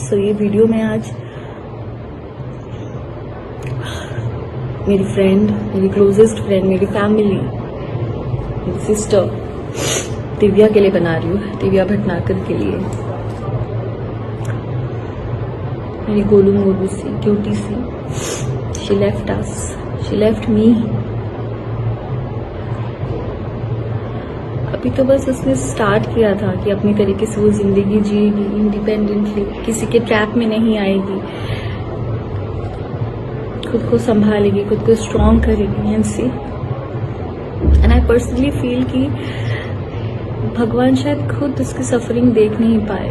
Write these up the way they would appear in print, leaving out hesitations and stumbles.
सो ये वीडियो में आज मेरी फ्रेंड, मेरी क्लोजेस्ट फ्रेंड, मेरी फैमिली, मेरी सिस्टर दिव्या के लिए बना रही हूँ, दिव्या भटनागर के लिए। मेरी गोलू मोलू सी क्यूटी सी, she left us, she left me. अभी तो बस उसने स्टार्ट किया था कि अपनी तरीके से वो जिंदगी जिएगी इंडिपेंडेंटली, किसी के ट्रैप में नहीं आएगी, खुद को संभालेगी, खुद को स्ट्रॉन्ग करेगी। एंड आई पर्सनली फील कि भगवान शायद खुद उसकी सफरिंग देख नहीं पाए,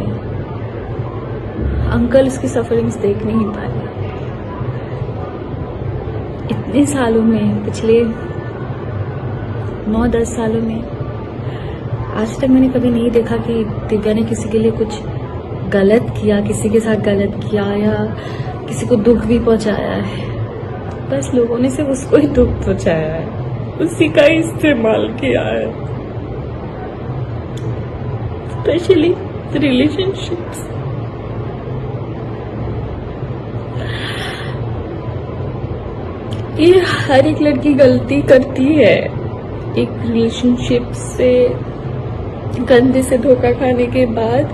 अंकल उसकी सफरिंग्स देख नहीं पाए। इतने सालों में, पिछले 9-10 सालों में आज तक मैंने कभी नहीं देखा कि दिव्या ने किसी के लिए कुछ गलत किया, किसी के साथ गलत किया या किसी को दुख भी पहुंचाया है। बस लोगों ने सिर्फ उसको ही दुख पहुंचाया है, उसी का ही इस्तेमाल किया है, स्पेशली रिलेशनशिप्स। ये हर एक लड़की गलती करती है, एक रिलेशनशिप से गंदे से धोखा खाने के बाद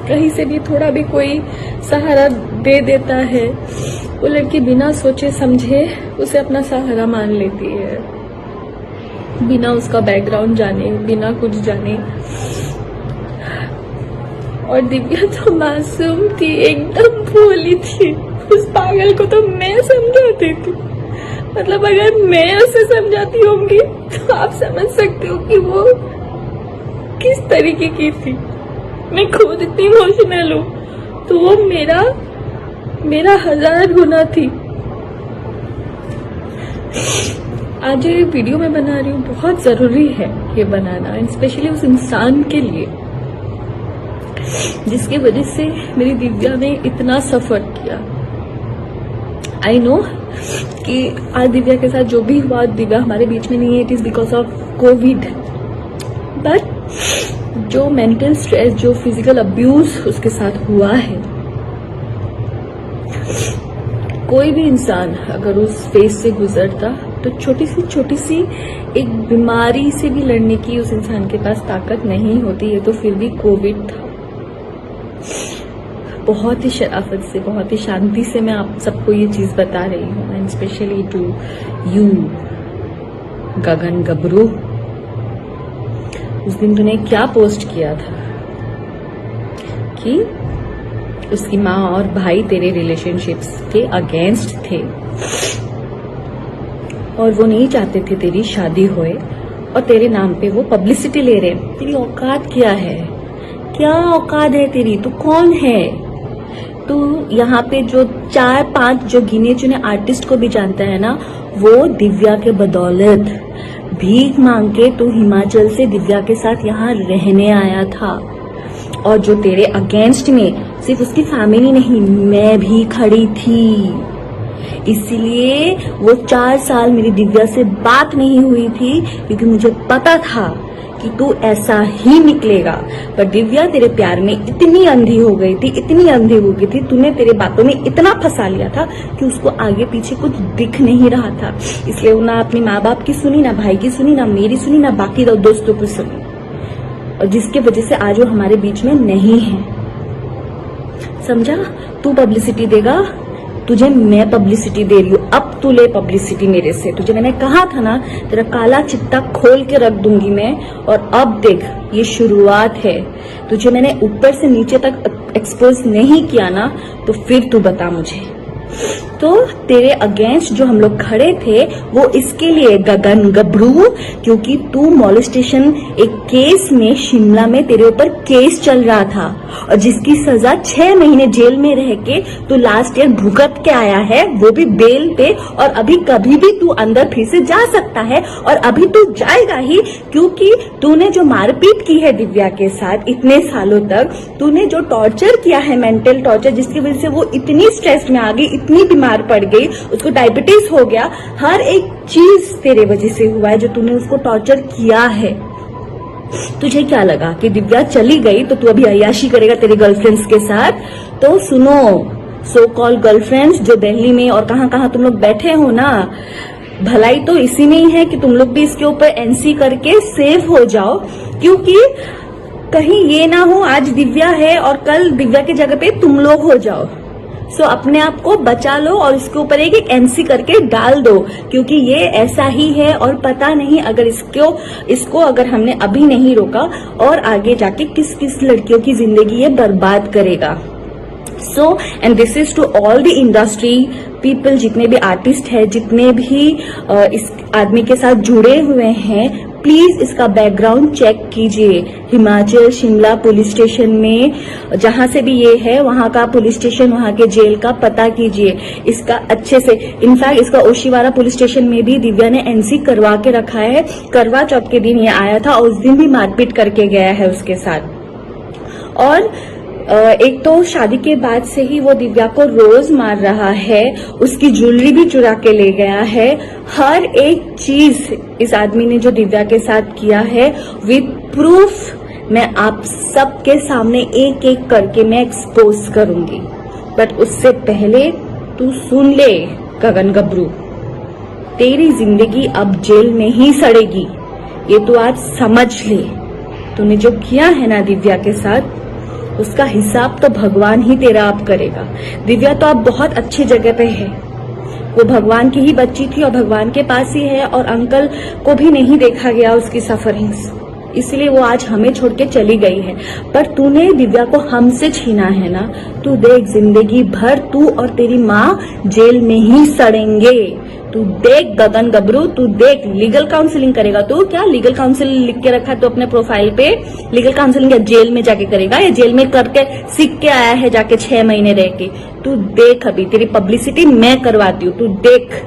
कहीं से भी थोड़ा भी कोई सहारा दे देता है, वो लड़की बिना सोचे समझे उसे अपना सहारा मान लेती है, बिना उसका बैकग्राउंड जाने, बिना कुछ जाने। और दिव्या तो मासूम थी, एकदम भोली थी। उस पागल को तो मैं समझाती थी, मतलब अगर मैं उसे समझाती होंगी तो आप समझ सकते हो कि वो किस तरीके की थी। मैं खुद इतनी इमोशनल हूँ तो वो मेरा 1000 गुना थी। आज ये वीडियो मैं बना रही हूँ, बहुत जरूरी है ये बनाना, स्पेशली उस इंसान के लिए जिसकी वजह से मेरी दिव्या ने इतना सफर किया। आई नो कि आज दिव्या के साथ जो भी हुआ, दिव्या हमारे बीच में नहीं है, it is because of Covid. But जो मेंटल स्ट्रेस, जो फिजिकल अब्यूज उसके साथ हुआ है, कोई भी इंसान अगर उस फेज से गुजरता तो छोटी सी एक बीमारी से भी लड़ने की उस इंसान के पास ताकत नहीं होती है। तो फिर भी कोविड था। बहुत ही शराफत से, बहुत ही शांति से मैं आप सबको ये चीज बता रही हूँ, एंड स्पेशली टू यू गगन गबरू। उस दिन तूने क्या पोस्ट किया था कि उसकी माँ और भाई तेरे रिलेशनशिप्स के अगेंस्ट थे और वो नहीं चाहते थे तेरी शादी होए, और तेरे नाम पे वो पब्लिसिटी ले रहे। तेरी औकात क्या है? क्या औकात है तेरी? तू कौन है? तू यहाँ पे जो 4-5 जो गिने चुने आर्टिस्ट को भी जानता है ना, वो दिव्या के बदौलत भीख मांग के तू हिमाचल से दिव्या के साथ यहाँ रहने आया था। और जो तेरे अगेंस्ट में सिर्फ उसकी फैमिली नहीं, मैं भी खड़ी थी। इसीलिए वो 4 साल मेरी दिव्या से बात नहीं हुई थी, क्योंकि मुझे पता था कि तू ऐसा ही निकलेगा। पर दिव्या तेरे प्यार में इतनी अंधी हो गई थी, इतनी अंधी हो गई थी, तूने तेरे बातों में इतना फंसा लिया था कि उसको आगे पीछे कुछ दिख नहीं रहा था। इसलिए वो ना अपने माँ बाप की सुनी, ना भाई की सुनी, ना मेरी सुनी, ना बाकी दोस्तों की सुनी, और जिसकी वजह से आज वो हमारे बीच में नहीं है। समझा? तू पब्लिसिटी देगा, तुझे मैं पब्लिसिटी दे रही हूँ, अब तू ले पब्लिसिटी मेरे से। तुझे मैंने कहा था ना, तेरा काला चिट्टा खोल के रख दूंगी मैं। और अब देख, ये शुरुआत है। तुझे मैंने ऊपर से नीचे तक एक्सपोज नहीं किया ना, तो फिर तू बता मुझे। तो तेरे अगेंस्ट जो हम लोग खड़े थे वो इसके लिए गगन गबरू, क्योंकि तू मॉलेस्टेशन एक केस में शिमला में तेरे ऊपर केस चल रहा था, और जिसकी सजा 6 महीने जेल में रह के तू लास्ट ईयर भुगत के आया है, वो भी बेल पे। और अभी कभी भी तू अंदर फिर से जा सकता है, और अभी तू जाएगा ही, क्योंकि तूने जो मारपीट की है दिव्या के साथ इतने सालों तक, तूने जो टॉर्चर किया है, मेंटल टॉर्चर, जिसकी वजह से वो इतनी स्ट्रेस में आ गई, इतनी बीमार पड़ गई, उसको डायबिटीज हो गया। हर एक चीज तेरे वजह से हुआ है, जो तूने उसको टॉर्चर किया है। तुझे क्या लगा कि दिव्या चली गई तो तू अभी अय्याशी करेगा तेरे गर्लफ्रेंड्स के साथ? तो सुनो, सो कॉल गर्लफ्रेंड्स जो दिल्ली में और कहाँ कहाँ तुम लोग बैठे हो ना, भलाई तो इसी में ही है कि तुम लोग भी इसके ऊपर एनसी करके सेव हो जाओ, क्योंकि कहीं ये ना हो आज दिव्या है और कल दिव्या की जगह पे तुम लोग हो जाओ। सो अपने आप को बचा लो और इसके ऊपर एक एनसी करके डाल दो, क्योंकि ये ऐसा ही है और पता नहीं अगर इसको अगर हमने अभी नहीं रोका और आगे जाके किस किस लड़कियों की जिंदगी ये बर्बाद करेगा। So and this is to all the industry people, जितने भी आर्टिस्ट है, जितने भी इस आदमी के साथ जुड़े हुए हैं, प्लीज इसका बैकग्राउंड चेक कीजिए। हिमाचल शिमला पुलिस स्टेशन में जहां से भी ये है वहां का पुलिस स्टेशन, वहां के जेल का पता कीजिए इसका अच्छे से। इनफैक्ट इसका ओशीवारा पुलिस स्टेशन में भी दिव्या ने एनसी करवा के रखा है। करवा चौथ के दिन ये आया था और उस दिन भी मारपीट करके गया है उसके साथ। और एक तो शादी के बाद से ही वो दिव्या को रोज मार रहा है, उसकी ज्वेलरी भी चुरा के ले गया है। हर एक चीज इस आदमी ने जो दिव्या के साथ किया है विद प्रूफ मैं आप सबके सामने एक एक करके मैं एक्सपोज करूंगी। बट उससे पहले तू सुन ले गगन गबरू, तेरी जिंदगी अब जेल में ही सड़ेगी, ये तू आज समझ ले। तूने जो किया है ना दिव्या के साथ, उसका हिसाब तो भगवान ही तेरा आप करेगा। दिव्या तो अब बहुत अच्छी जगह पे है, वो भगवान की ही बच्ची थी और भगवान के पास ही है, और अंकल को भी नहीं देखा गया उसकी सफरिंग्स, इसलिए वो आज हमें छोड़ के चली गई है। पर तूने दिव्या को हमसे छीना है ना, तू देख जिंदगी भर तू और तेरी माँ जेल में ही सड़ेंगे। तू देख गगन गबरू, तू देख। लीगल काउंसलिंग करेगा तू? क्या लीगल काउंसलिंग लिख के रखा है तो अपने प्रोफाइल पे? लीगल काउंसलिंग या जेल में जाके करेगा, या जेल में करके सीख के आया है जाके 6 महीने रह के? तू देख, अभी तेरी पब्लिसिटी मैं करवाती हूँ, तू देख।